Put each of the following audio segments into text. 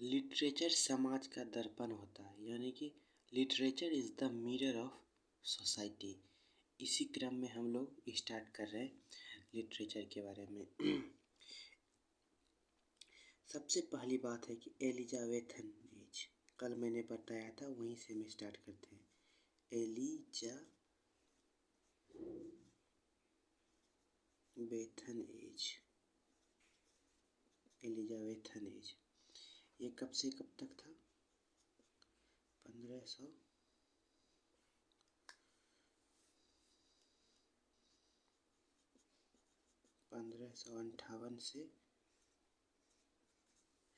Literature समाज का दर्पण होता है, यानी कि literature is the mirror of society. इसी क्रम में हम लोग स्टार्ट कर रहे हैं लिटरेचर के बारे में। सबसे पहली बात है कि एलिजाबेथन एज, कल मैंने बताया था, वहीं से हम स्टार्ट करते हैं। एलिजाबेथन एज ये कब से कब तक था? 1558 से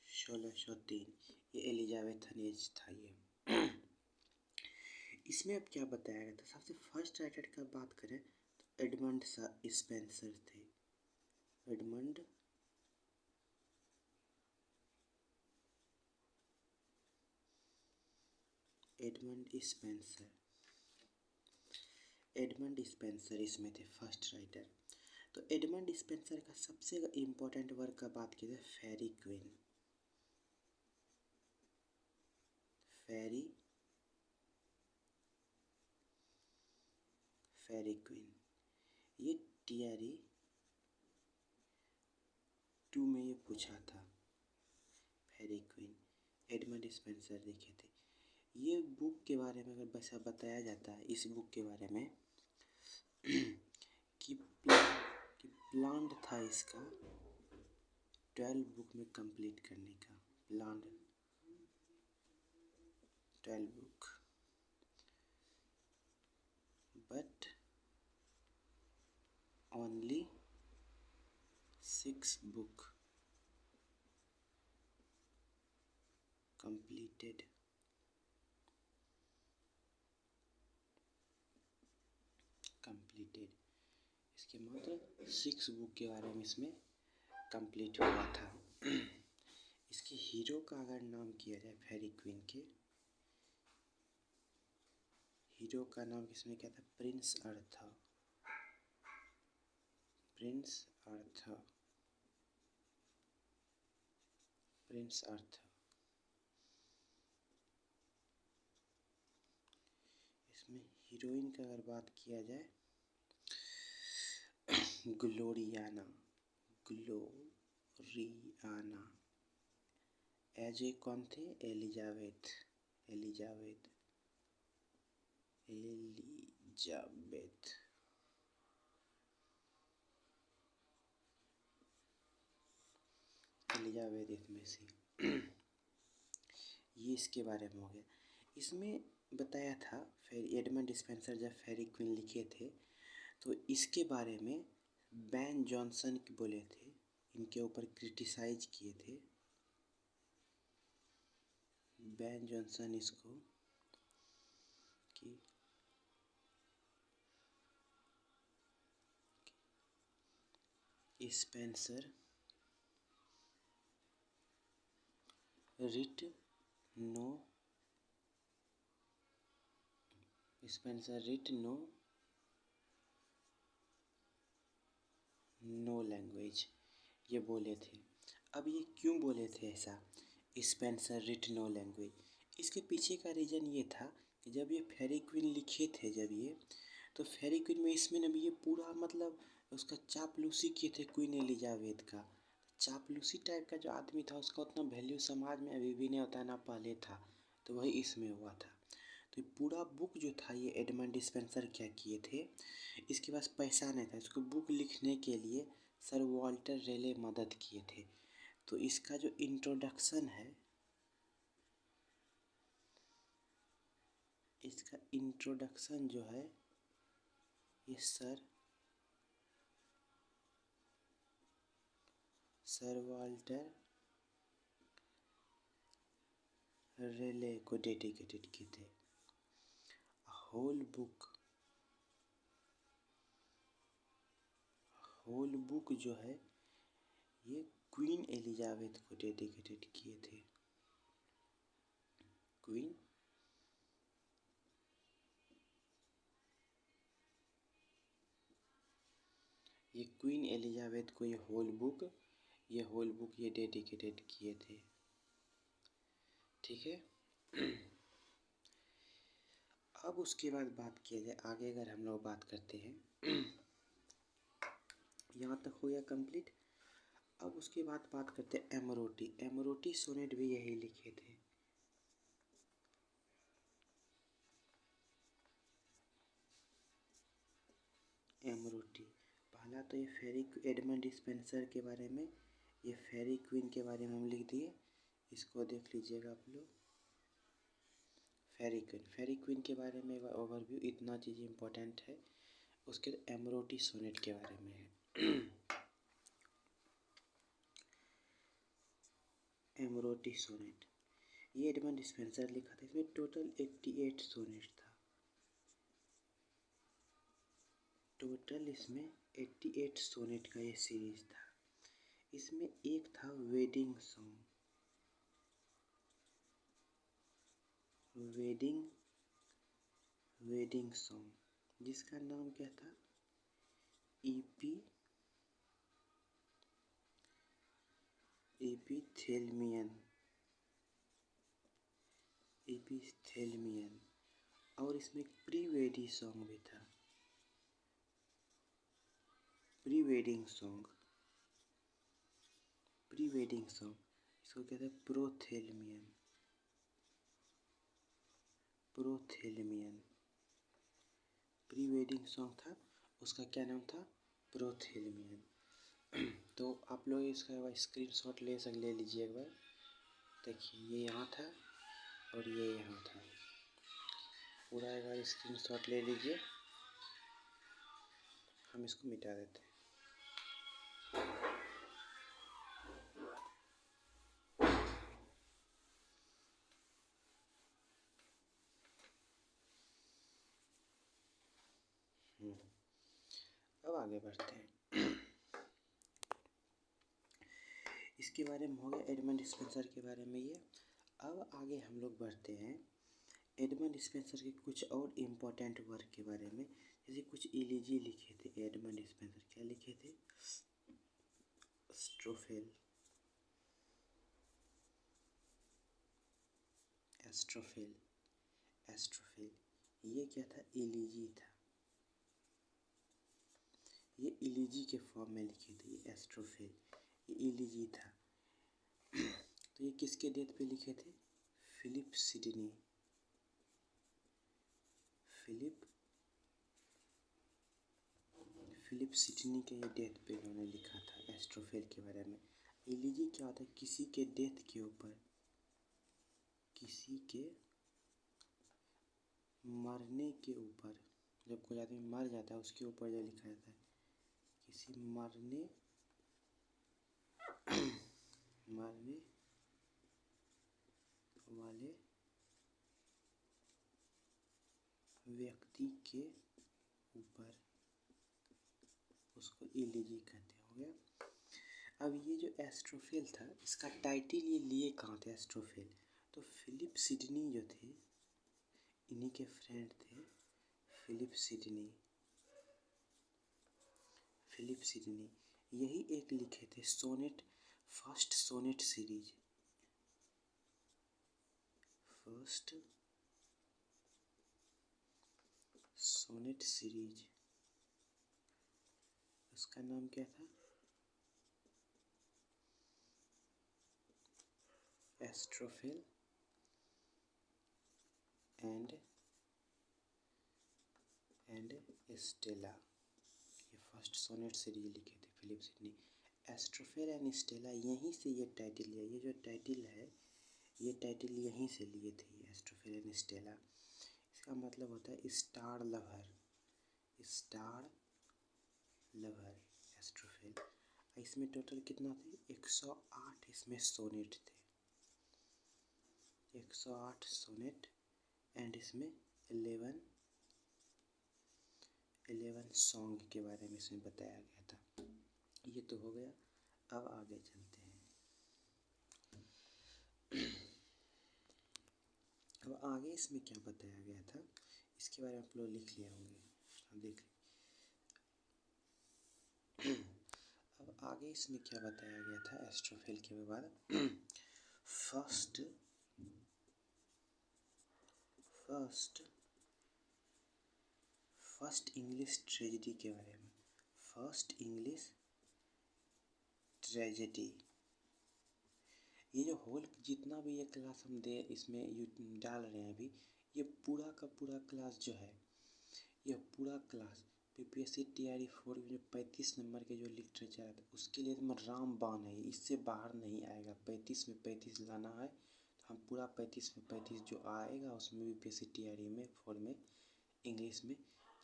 1603, ये एलिजाबेथन एज था ये। इसमें अब क्या बताया गया था? सबसे फर्स्ट राइटर का बात करें तो एडमंड स्पेंसर थे। एडमंड स्पेंसर इसमें थे फर्स्ट राइटर। तो एडमंड स्पेंसर का सबसे इम्पोर्टेंट वर्क का बात की जाए, फेरी क्वीन। ये टीआरई 2 में ये पूछा था। फेरी क्वीन एडमंड स्पेंसर लिखे थे। ये बुक के बारे में अगर वैसा बताया जाता है, इस बुक के बारे में कि प्लान था इसका 12 बुक में कंप्लीट करने का। Plan 12 book, but only 6 book completed। इसके मतलब 6 बुक के बारे में इसमें कंप्लीट हुआ था। इसके हीरो का अगर नाम किया जाए, फेरी क्वीन के हीरो का नाम इसमें क्या था? Prince Arthur. इसमें हीरोइन का अगर बात किया जाए, ग्लोरियाना। एज ए कौन थे? एलिजाबेथ। एलिजाबेथ इसमें से ये इसके बारे में हो गया। इसमें बताया था, फिर एडमंड स्पेंसर जब फेरी क्वीन लिखे थे तो इसके बारे में बैन जॉनसन बोले थे, इनके ऊपर क्रिटिसाइज किए थे। बैन जॉनसन इसको कि स्पेंसर रिट नो लैंग्वेज, ये बोले थे। अब ये क्यों बोले थे ऐसा, स्पेंसर रिट नो लैंग्वेज? इसके पीछे का रीज़न ये था कि जब ये फेरी क्वीन लिखे थे, तो फेरी क्वीन में इसमें ना ये पूरा मतलब उसका चापलूसी किए थे क्वीन एलिजाबेथ का। चापलूसी टाइप का जो आदमी था, उसका उतना वैल्यू समाज में अभी भी नहीं होता है, ना पहले था, तो वही इसमें हुआ था। तो पूरा बुक जो था ये एडमंड स्पेंसर क्या किए थे, इसके पास पैसा नहीं था, इसको बुक लिखने के लिए सर वॉल्टर रेले मदद किए थे। तो इसका जो इंट्रोडक्शन है, इसका इंट्रोडक्शन जो है ये सर वॉल्टर रेले को डेडिकेटेड किए थे। होल बुक जो है ये क्वीन एलिजाबेथ को डेडिकेटेड किए थे। क्वीन एलिजाबेथ को ये होल बुक ये डेडिकेटेड किए थे। ठीक है। अब उसके बाद बात किया जाए आगे, अगर हम लोग बात करते हैं यहाँ तक हो गया कंप्लीट। अब उसके बाद बात करते हैं एमरोटी। एमरोटी सोनेट भी यही लिखे थे। एमरोटी पहला तो ये फेरी एडमंड स्पेंसर के बारे में, ये फेरी क्वीन के बारे में हम लिख दिए। इसको देख लीजिएगा आप लोग। फेरी क्वीन के बारे में एक ओवरव्यू, इतना चीज़ इम्पोर्टेंट है। उसके एमरोटी सोनेट के बारे में है। एमरोटी सोनेट ये एडमंड स्पेंसर लिखा था। इसमें टोटल 88 सोनेट था। टोटल इसमें 88 सोनेट का ये सीरीज था। इसमें एक था वेडिंग सॉन्ग, वेडिंग सॉन्ग, जिसका नाम क्या था? एपिथेलमियन। और इसमें एक प्री वेडिंग सॉन्ग भी था। प्री वेडिंग सॉन्ग इसको कहते हैं प्रोथेलमियन। प्री वेडिंग सॉन्ग था, उसका क्या नाम था? प्रोथेलमियन। तो आप लोग इसका स्क्रीनशॉट ले लीजिए एक बार। देखिए ये यहाँ था और ये यहाँ था। पूरा एक बार स्क्रीनशॉट ले लीजिए। हम इसको मिटा देते हैं। अब आगे बढ़ते हैं। इसके बारे में हो गया एडमंड स्पेंसर के बारे में ये। अब आगे हम लोग बढ़ते हैं एडमंड स्पेंसर के कुछ और इम्पोर्टेंट वर्क के बारे में। जैसे कुछ इलीजी लिखे थे एडमंड स्पेंसर। क्या लिखे थे? एस्ट्रोफेल ये क्या था? इलीजी था। ये इलीजी के फॉर्म में लिखे थे। ये एस्ट्रोफेल, ये इलीजी था। तो ये किसके डेथ पे लिखे थे? फिलिप सिडनी के ये डेथ पे इन्होंने लिखा था एस्ट्रोफेल के बारे में। इलीजी क्या होता है? किसी के डेथ के ऊपर, किसी के मरने के ऊपर, जब कोई आदमी मर जाता है उसके ऊपर जो लिखा जाता है, किसी मरने वाले व्यक्ति के ऊपर, उसको इलीजी कहते हो गया। अब ये जो एस्ट्रोफेल था, इसका टाइटल ये लिए कहाँ थे? एस्ट्रोफेल तो फिलिप सिडनी जो थे, इन्हीं के फ्रेंड थे। फिलिप सिडनी यही एक लिखे थे सोनेट, फर्स्ट सोनेट सीरीज। उसका नाम क्या था? Astrophel and Stella. ये फर्स्ट सोनेट सीरीज लिखे थे Philip Sidney. Astrophel and Stella, यहीं से ये टाइटल लिया। ये जो टाइटल है, ये टाइटल यहीं से लिए थे, एस्ट्रोफेल एंड स्टेला। इसका मतलब होता है स्टार लवर एस्ट्रोफेल। इसमें टोटल कितना थे? 108 इसमें सोनेट थे। 108 सोनेट एंड इसमें 11 सॉन्ग के बारे में इसमें बताया गया था। ये तो हो गया। अब आगे चलते हैं। अब आगे इसमें क्या बताया गया था, इसके बारे में आप लोग लिख लिए होंगे। देख अब आगे इसमें क्या बताया गया था एस्ट्रोफेल के बाद? First first first English tragedy के बारे में। फर्स्ट इंग्लिश ट्रेजेडी, ये जो होल जितना भी ये क्लास हम दे इसमें डाल रहे हैं अभी, ये पूरा का पूरा क्लास जो है, ये पूरा क्लास पीपीएससी टीआरई 4 में 35 नंबर के जो लिटरेचर है उसके लिए तो रामबाण है, इससे बाहर नहीं आएगा। 35 में 35 लाना है तो हम पूरा 35 में 35 जो आएगा उसमें बीपीएससी टीआरई में 4 में इंग्लिश में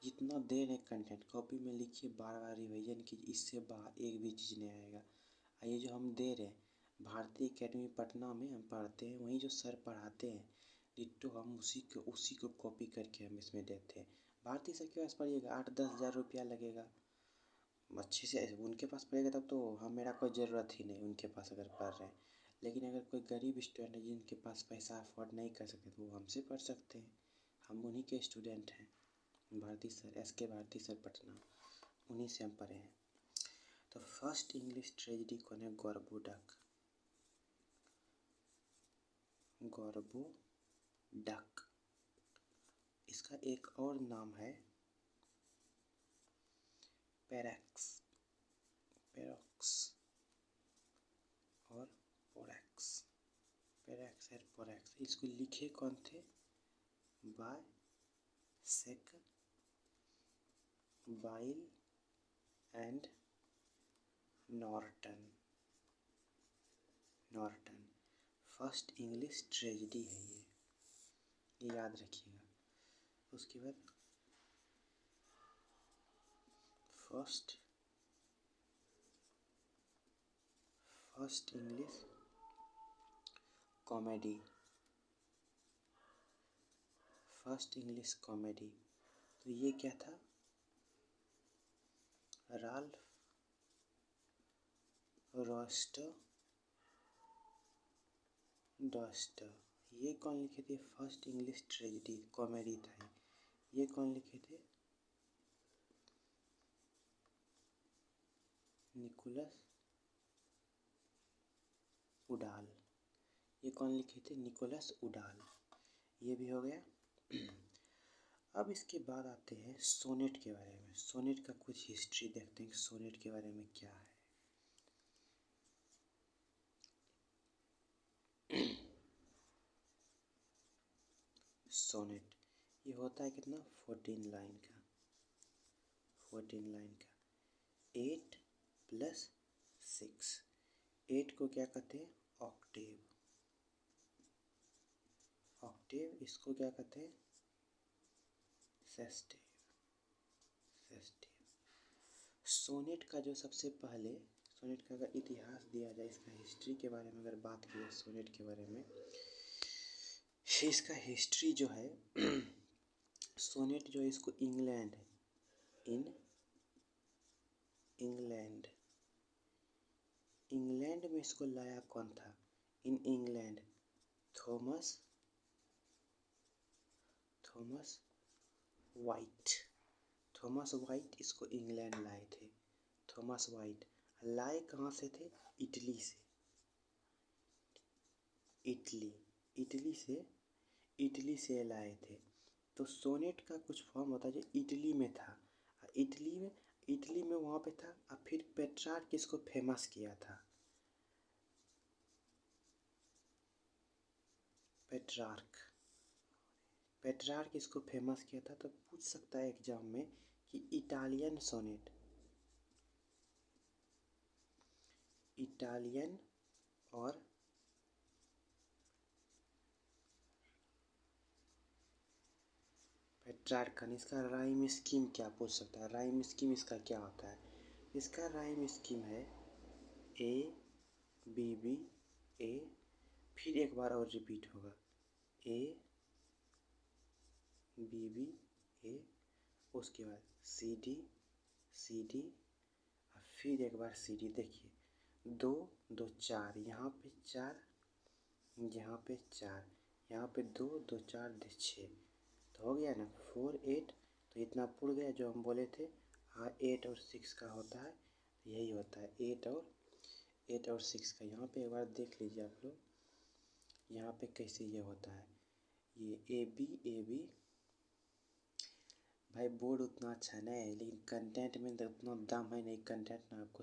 जितना दे रहे कंटेंट कॉपी में लिखिए, बार बार रिवीजन कीजिए, इससे बाहर एक भी चीज़ नहीं आएगा। ये जो हम दे रहे हैं भारतीय एकेडमी पटना में हम पढ़ते हैं, वहीं जो सर पढ़ाते हैं डिट्टो हम उसी को कॉपी करके हम इसमें देते हैं। भारतीय सर के पास पढ़िएगा 8-10 हज़ार रुपया लगेगा, अच्छे से उनके पास पढ़ेगा तब तो हम मेरा कोई ज़रूरत ही नहीं उनके पास अगर पढ़ रहे हैं। लेकिन अगर कोई गरीब स्टूडेंट है जिनके पास पैसा अफोर्ड नहीं कर सकते तो वो हमसे पढ़ सकते हैं, हम उन्हीं के स्टूडेंट हैं। Bharti sir SK Bharti sir Patna, उन्हीं से हम पढ़े हैं। तो फर्स्ट इंग्लिश ट्रेजेडी कौन है? गॉर्बो डक। गॉर्बो डक, इसका एक और नाम है पैरैक्स, पैरॉक्स और पोरैक्स, पैरैक्स और पोरैक्स। इसको लिखे कौन थे? By Sackville and Norton. Norton first English tragedy है ये याद रखिएगा। उसके बाद first English comedy, first English comedy, तो ये क्या था? Ralph Doister. ये कौन लिखे थे? फर्स्ट इंग्लिश ट्रेजेडी कॉमेडी था ये कौन लिखे थे? निकोलस उडाल। ये कौन लिखे थे? निकोलस उडाल। ये भी हो गया। अब इसके बाद आते हैं सोनेट के बारे में। सोनेट का कुछ हिस्ट्री देखते हैं कि सोनेट के बारे में क्या है। सोनेट ये होता है कितना? 14 लाइन का, 14 लाइन का, 8 + 6। 8 को क्या कहते हैं? ऑक्टेव। ऑक्टेव इसको क्या कहते हैं? सेस्टेव। सेस्टेव। सोनेट का जो सबसे पहले सोनेट का अगर इतिहास दिया जाए, इसका हिस्ट्री के बारे में अगर बात की जाए सोनेट के बारे में, इसका हिस्ट्री जो है सोनेट जो है इसको इंग्लैंड इंग्लैंड में इसको लाया कौन था? इन इंग्लैंड थॉमस वाइट इसको इंग्लैंड लाए थे। थॉमस वाइट लाए कहाँ से थे? इटली से। इटली से लाए थे। तो सोनेट का कुछ फॉर्म होता है जो इटली में था, इटली में वहाँ पे था। और फिर पेट्रार्क इसको फेमस किया था। पेट्रार्क इसको फेमस किया था। तो पूछ सकता है एग्जाम में कि इटालियन और पेट्रार्क इसका राइम स्कीम क्या? पूछ सकता है। राइम स्कीम इसका क्या होता है? इसका राइम स्कीम है ABB, A, फिर एक बार और रिपीट होगा ABB, A, उसके बाद CD, और फिर एक बार CD। देखिए 2 2 4, यहाँ पे 4, यहाँ पे 4, यहाँ पे 2 2 4 6, तो हो गया ना 4 8। तो इतना पुर गया जो हम बोले थे। हाँ 8 और 6 का होता है, यही होता है 8 और 6 का। यहाँ पे एक बार देख लीजिए आप लोग, यहाँ पे कैसे ये होता है। ये ए बी भाई बोर्ड उतना अच्छा नहीं है, लेकिन कंटेंट में तो उतना दम है नहीं। कंटेंट ना आपको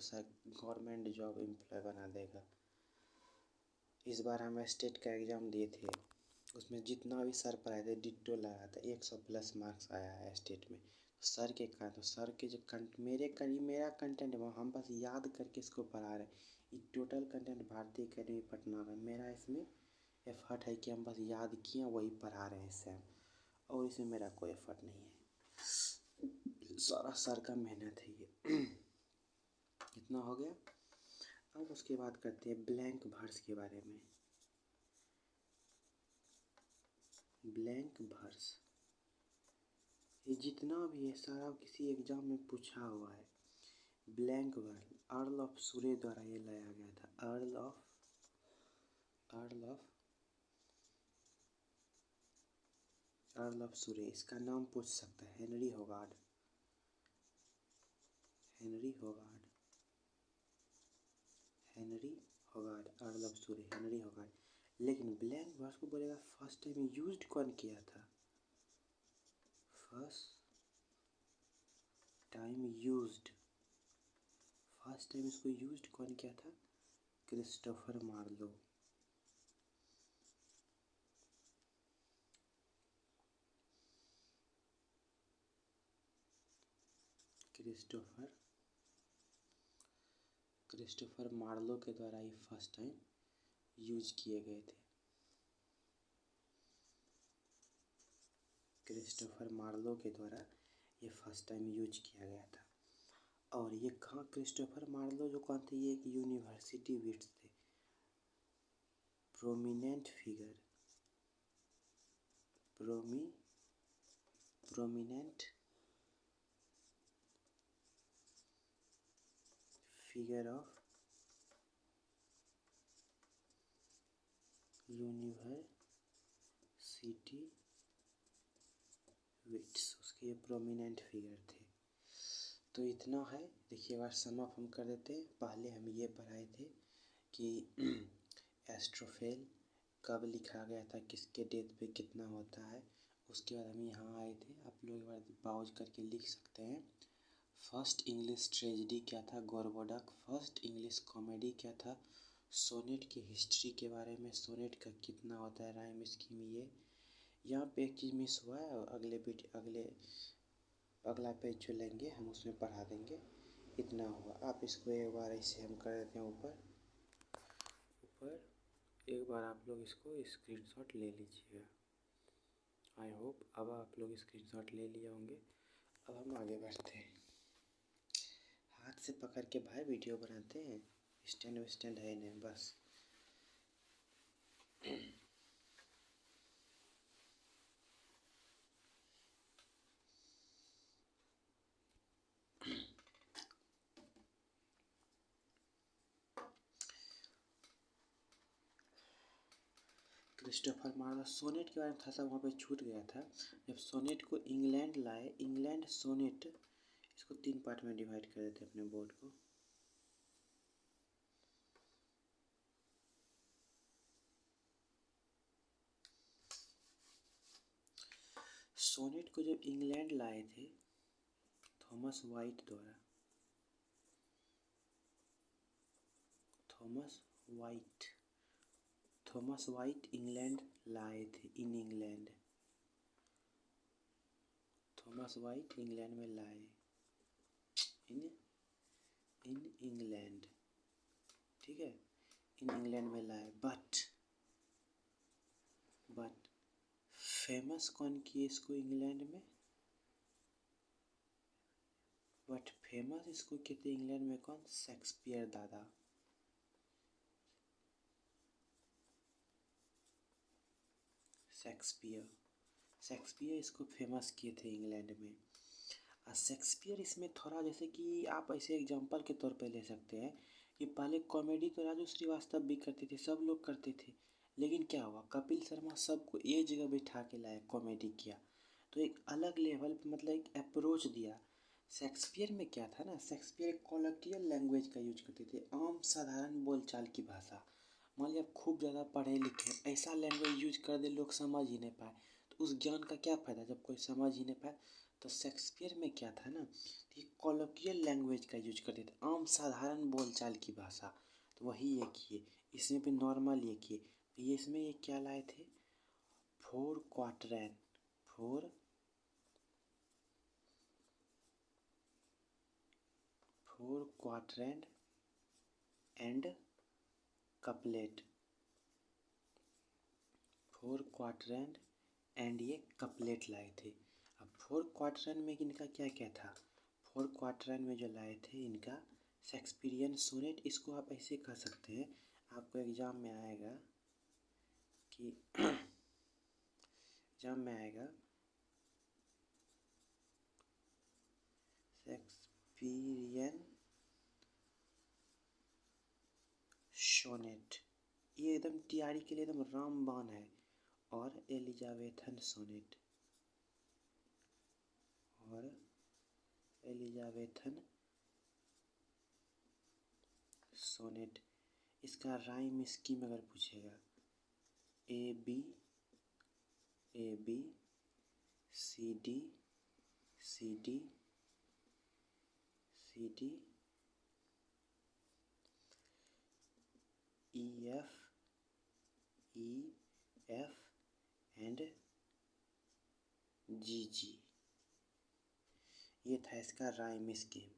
गवर्नमेंट जॉब एम्प्लॉय बना देगा। इस बार हम स्टेट का एग्ज़ाम दिए थे, उसमें जितना भी सर पढ़ाए थे डिट्टो लगा था। 100+ मार्क्स आया है स्टेट में। सर के कारण, तो सर के जो मेरा कंटेंट है हम बस याद करके इसको पढ़ा रहे हैं। ये टोटल कंटेंट भारतीय अकेडमी पटना का। मेरा इसमें एफर्ट है कि हम बस याद किए वही पढ़ा रहे हैं इससे, और इसमें मेरा कोई एफर्ट नहीं है। सारा सर का मेहनत है ये। इतना हो गया। अब उसके बाद करते हैं ब्लैंक वर्स के बारे में। ब्लैंक वर्स ये जितना भी है सारा किसी एग्जाम में पूछा हुआ है। ब्लैंक वर्स अर्ल ऑफ सूरे द्वारा ये लाया गया था। अर्ल ऑफ सूरे, इसका नाम पूछ सकता है। Henry Howard Earl of Surrey, Henry Howard. लेकिन ब्लैंक वर्स को बोलेगा फर्स्ट टाइम यूज्ड कौन किया था? फर्स्ट टाइम इसको यूज्ड कौन किया था? Christopher Marlowe. क्रिस्टोफर मार्लो के द्वारा ये फर्स्ट टाइम यूज किए गए थे। क्रिस्टोफर मार्लो के द्वारा ये फर्स्ट टाइम यूज किया गया था। और ये कहाँ, क्रिस्टोफर मार्लो जो कौन थे? ये एक यूनिवर्सिटी विट्स थे, prominent figure of university wits, उसके प्रोमिनेंट फिगर थे। तो इतना है। देखिए बार सम अप हम कर देते हैं। पहले हम ये पढ़ाए थे कि एस्ट्रोफेल कब लिखा गया था, किसके डेट पे कितना होता है। उसके बाद हम यहाँ आए थे। आप लोग एक बार पाउज करके लिख सकते हैं। फर्स्ट इंग्लिश ट्रेजेडी क्या था? गोरबोडक। फर्स्ट इंग्लिश कॉमेडी क्या था? सोनेट की हिस्ट्री के बारे में, सोनेट का कितना होता है, राइम स्कीम। ये यहाँ पे एक चीज़ मिस हुआ है, और अगला पेज जो लेंगे हम उसमें पढ़ा देंगे। इतना हुआ। आप इसको एक बार ऐसे हम कर देते हैं ऊपर एक बार आप लोग इसको स्क्रीनशॉट ले लीजिएगा। आई होप अब आप लोग स्क्रीनशॉट ले लिए होंगे। अब हम आगे बढ़ते हैं। हाथ से पकड़ के भाई वीडियो बनाते हैं, स्टैंड है नहीं बस। क्रिस्टोफर मार्लो सोनेट के बारे में था वहाँ पे छूट गया था। जब सोनेट को इंग्लैंड लाए, इंग्लैंड सोनेट, इसको 3 पार्ट में डिवाइड कर देते अपने बोर्ड को। सोनेट को जब इंग्लैंड लाए थे थॉमस वाइट इंग्लैंड लाए थे। थॉमस वाइट इंग्लैंड में लाए, इन इंग्लैंड, ठीक है, इन इंग्लैंड में लाए। बट फेमस कौन किए इसको इंग्लैंड में? बट फेमस इसको कहते इंग्लैंड में कौन? शेक्सपियर दादा। शेक्सपियर इसको फेमस किए थे इंग्लैंड में। शेक्सपियर इसमें थोड़ा, जैसे कि आप ऐसे एग्जांपल के तौर पे ले सकते हैं कि पहले कॉमेडी तो राजू श्रीवास्तव भी करते थे, सब लोग करते थे। लेकिन क्या हुआ, कपिल शर्मा सबको एक जगह बिठा के लाया, कॉमेडी किया, तो एक अलग लेवल पे, मतलब एक अप्रोच दिया। शेक्सपियर में क्या था ना, शेक्सपियर एक कॉलोकियल लैंग्वेज का यूज करते थे, आम साधारण बोलचाल की भाषा। मान लिया आप खूब ज़्यादा पढ़े लिखे, ऐसा लैंग्वेज यूज कर दे लोग समझ ही नहीं पाए, तो उस ज्ञान का क्या फ़ायदा जब कोई समझ ही नहीं पाए। तो शेक्सपियर में क्या था ना, कि कॉलोकियल लैंग्वेज का यूज करते थे, आम साधारण बोलचाल की भाषा। तो वही ये किए, इसमें भी नॉर्मल ये किए। ये इसमें ये क्या लाए थे, four quatrain, four quatrain and couplet, four quatrain and ये कपलेट लाए थे। अब फोर क्वार्टरैन में इनका क्या क्या था, फोर क्वार्टरैन में जो लाए थे इनका शेक्सपियरियन सोनेट। इसको आप ऐसे कह सकते हैं, आपको एग्जाम में आएगा कि एग्जाम में आएगा शेक्सपियरियन सोनेट, ये एकदम तैयारी के लिए एकदम रामबाण है। और एलिजाबेथन सोनेट, और एलिजाबेथन सोनेट। इसका राइम स्कीम अगर पूछेगा, A B C D C D C D E F and G G, ये था इसका राइम स्कीम।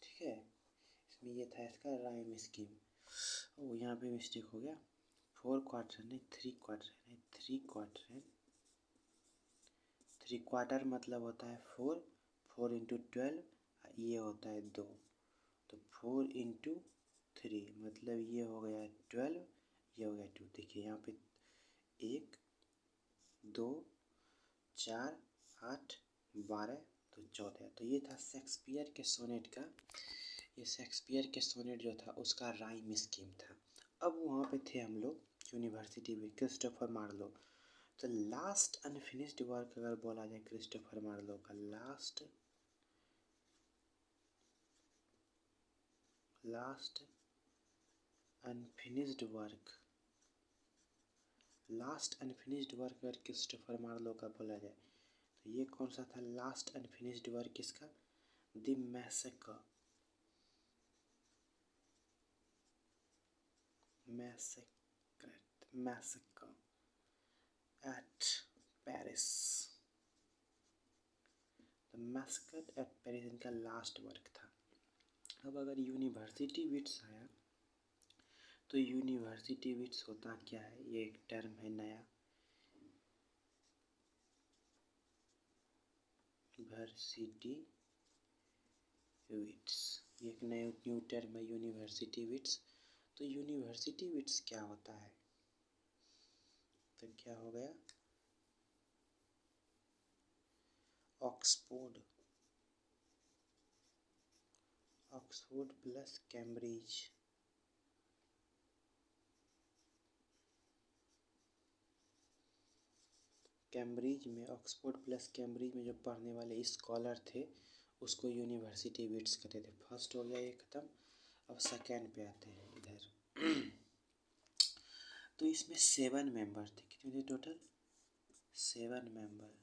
ठीक है, इसमें ये था इसका राइम स्कीम। ओ यहाँ पे मिस्टेक हो गया, फोर क्वार्टर नहीं, थ्री क्वार्टर नहीं, थ्री क्वार्टर है। थ्री क्वार्टर मतलब होता है फोर, फोर इंटू 12, ये होता है 2, तो 4 इंटू 3 मतलब ये हो गया 12, ये हो गया 2। देखिए यहाँ पे 1 2 4 8 12 तो 14। तो ये था शेक्सपियर के सोनेट का, ये शेक्सपियर के सोनेट जो था उसका राइम स्कीम था। अब वहाँ पे थे हम लोग यूनिवर्सिटी में, क्रिस्टोफर मार्लो। तो लास्ट अनफिनिश्ड वर्क अगर बोला जाए क्रिस्टोफर मार्लो का, last unfinished work, last unfinished work अगर क्रिस्टोफर मार्लो का बोला जाए तो ये कौन सा था लास्ट अनफिनिश्ड वर्क इसका, the massacre, massacre eight Paris, the massacre eight Paris इनका लास्ट वर्क था। अब अगर यूनिवर्सिटी विट्स आया, तो यूनिवर्सिटी विट्स होता क्या है, ये एक टर्म है नया, यूनिवर्सिटी विट्स, ये एक न्यू टर्म है यूनिवर्सिटी विट्स। तो यूनिवर्सिटी विट्स क्या होता है, तो क्या हो गया, Oxford, Oxford plus Cambridge, Cambridge में, ऑक्सफोर्ड प्लस कैम्ब्रिज में जो पढ़ने वाले स्कॉलर थे उसको यूनिवर्सिटी विट्स कहते थे। फर्स्ट हो गया ये खत्म, अब सेकेंड पे आते हैं इधर। तो इसमें 7 मेंबर थे, कितने थे टोटल, 7 मेंबर,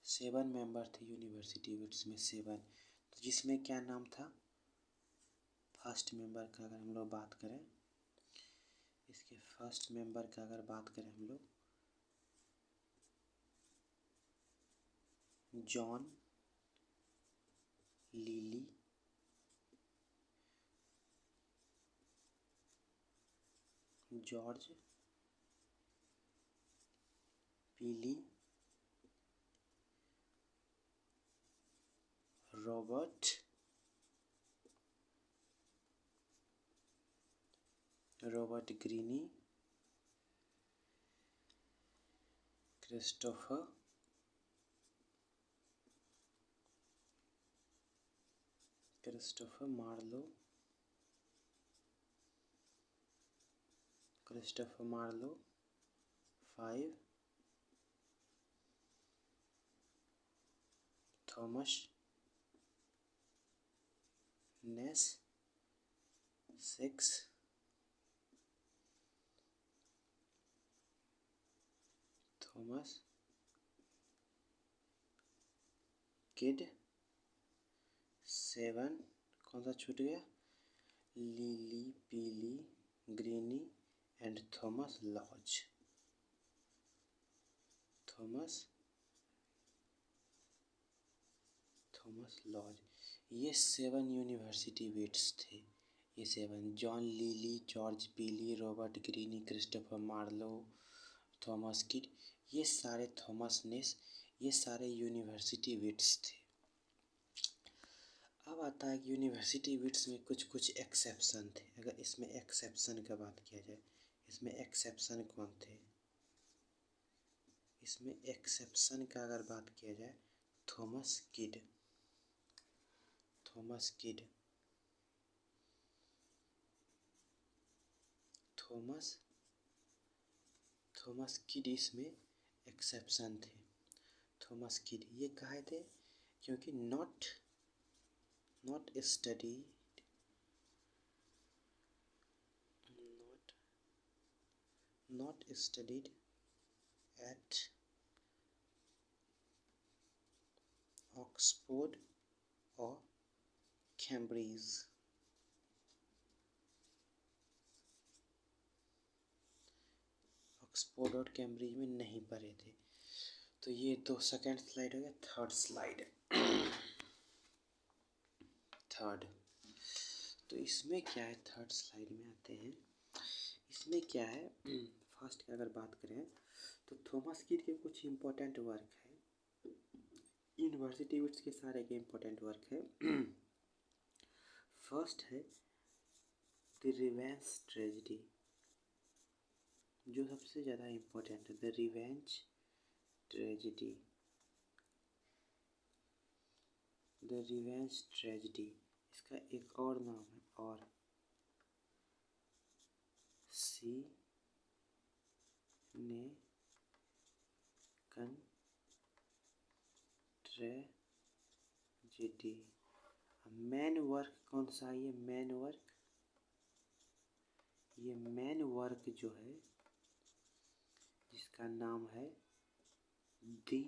7 मेंबर थे यूनिवर्सिटी विट्स में 7। तो जिसमें क्या नाम था, फर्स्ट मेंबर का अगर हम लोग बात करें, इसके फर्स्ट मेंबर का अगर बात करें हम लोग, John Lyly, George Peele, Robert Greene, Christopher Marlowe, Christopher Marlowe 5, Thomas Nashe 6 Thomas Kyd 7 कौन सा छूट गया, Lyly Peele Greene and Thomas Lodge. Thomas Lodge, ये 7 यूनिवर्सिटी वेट्स थे। ये 7 John Lyly, George Peele, Robert Greene, Christopher Marlowe, Thomas Kyd, ये सारे Thomas नेस, ये सारे यूनिवर्सिटी वेट्स थे। अब आता है कि यूनिवर्सिटी वेट्स में कुछ कुछ एक्सेप्शन थे। अगर इसमें एक्सेप्शन का बात किया जाए, इसमें एक्सेप्शन कौन थे, इसमें एक्सेप्शन का अगर बात किया जाए, Thomas kid, Thomas kid, Thomas kid इसमें एक्सेप्शन थे। थॉमस किड ये कहे थे क्योंकि नॉट स्टडीड एट ऑक्सफोर्ड और कैम्ब्रिज। ऑक्सफोर्ड और कैम्ब्रिज में नहीं पढ़े थे। तो ये तो सेकेंड स्लाइड हो गया। थर्ड स्लाइड, थर्ड, तो इसमें क्या है, थर्ड स्लाइड में आते हैं। इसमें क्या है, फर्स्ट की अगर बात करें तो थॉमस किड के कुछ इम्पोर्टेंट वर्क है, यूनिवर्सिटी वेट्स के सारे के इम्पोर्टेंट वर्क है। फर्स्ट है द रिवेंज ट्रेजिडी, जो सबसे ज़्यादा इम्पोर्टेंट है, the revenge tragedy, the revenge tragedy. इसका एक और नाम है, और सी ने कन ट्रेजिडी। मेन वर्क कौन सा है, ये मेन वर्क, ये मेन वर्क जो है जिसका नाम है दी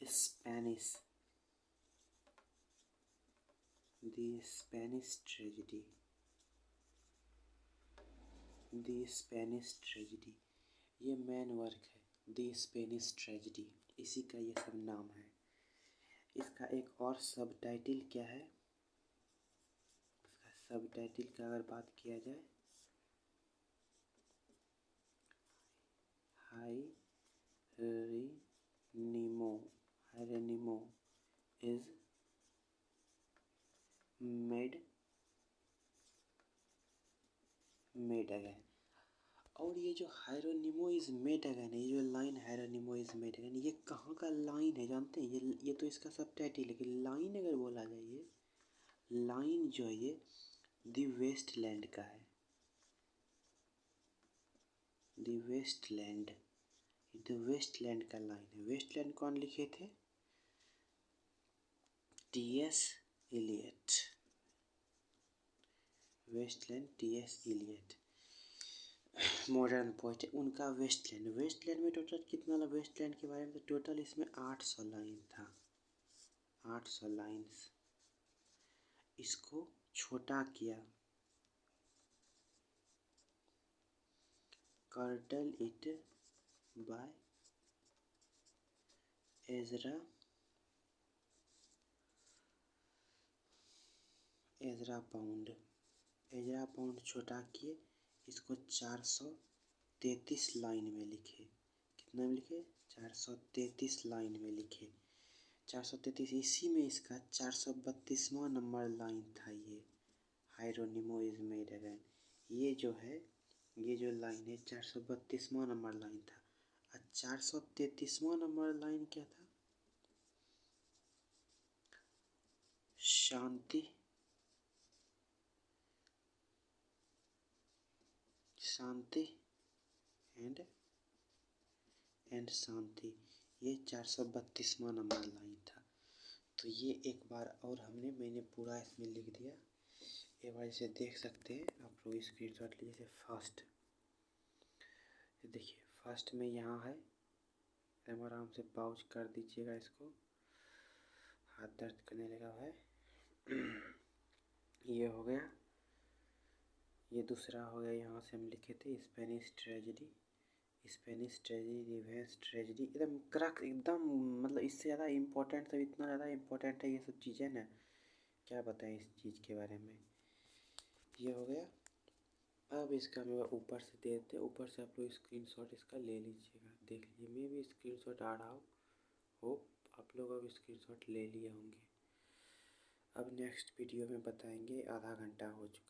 स्पेनिश ट्रेजिडी, दी स्पेनिश ट्रेजिडी, ये मेन वर्क है, दी स्पेनिश ट्रेजिडी, इसी का ये सब नाम है। इसका एक और सब टाइटल क्या है, इसका सब टाइटल का अगर बात किया जाए, हायरोनिमो इज मेड अगेन। और ये जो हायरोनिमो इज मेड अगेन, ये जो लाइन हायरोनिमो इज मेड अगेन, ये कहाँ का लाइन है जानते हैं, ये तो इसका सब टाइटल है कि लाइन अगर बोला जाए, ये लाइन जो है ये दी वेस्टलैंड का है, दी वेस्टलैंड, द वेस्टलैंड का लाइन है। वेस्टलैंड कौन लिखे थे, T S. Eliot, Wasteland T S. Eliot modern poet है, उनका वेस्टलैंड। वेस्टलैंड में टोटल कितना, वेस्टलैंड के बारे में तो टोटल इसमें 800 लाइन था, 800 लाइन्स। इसको छोटा किया, curtail it by Ezra pound छोटा किए, इसको 433 लाइन में लिखे। कितना में लिखे, 433 लाइन में लिखे, 433। इसी में इसका 432वां नंबर लाइन था, ये हायरोनिमो इज मेड अगेन। ये जो है, ये जो लाइन है 432वां नंबर लाइन था। और 433वां नंबर लाइन क्या था, शांति एंड शांति, ये 432वां नंबर लाइन था। तो ये एक बार और मैंने पूरा इसमें लिख दिया। एक बार इसे देख सकते हैं आप लोग, स्क्रीनशॉट लीजिए। जैसे फर्स्ट, देखिए फर्स्ट में यहाँ है, आराम से पाउच कर दीजिएगा इसको, हाथ दर्द करने लगा है। ये हो गया। ये दूसरा हो गया, यहाँ से हम लिखे थे Spanish tragedy, Spanish tragedy, revenge tragedy. एकदम क्रक, एकदम मतलब इससे ज़्यादा इम्पोर्टेंट, तो इतना ज़्यादा इम्पोर्टेंट है ये सब चीज़ें ना, क्या बताएं इस चीज़ के बारे में। ये हो गया। अब इसका मैं ऊपर से दे देते, ऊपर से आप लोग स्क्रीनशॉट इसका ले लीजिएगा, देख लीजिए। मैं भी स्क्रीनशॉट आ रहा हो आप लोग अब स्क्रीनशॉट ले लिए होंगे। अब नेक्स्ट वीडियो में बताएंगे, आधा घंटा हो चुका।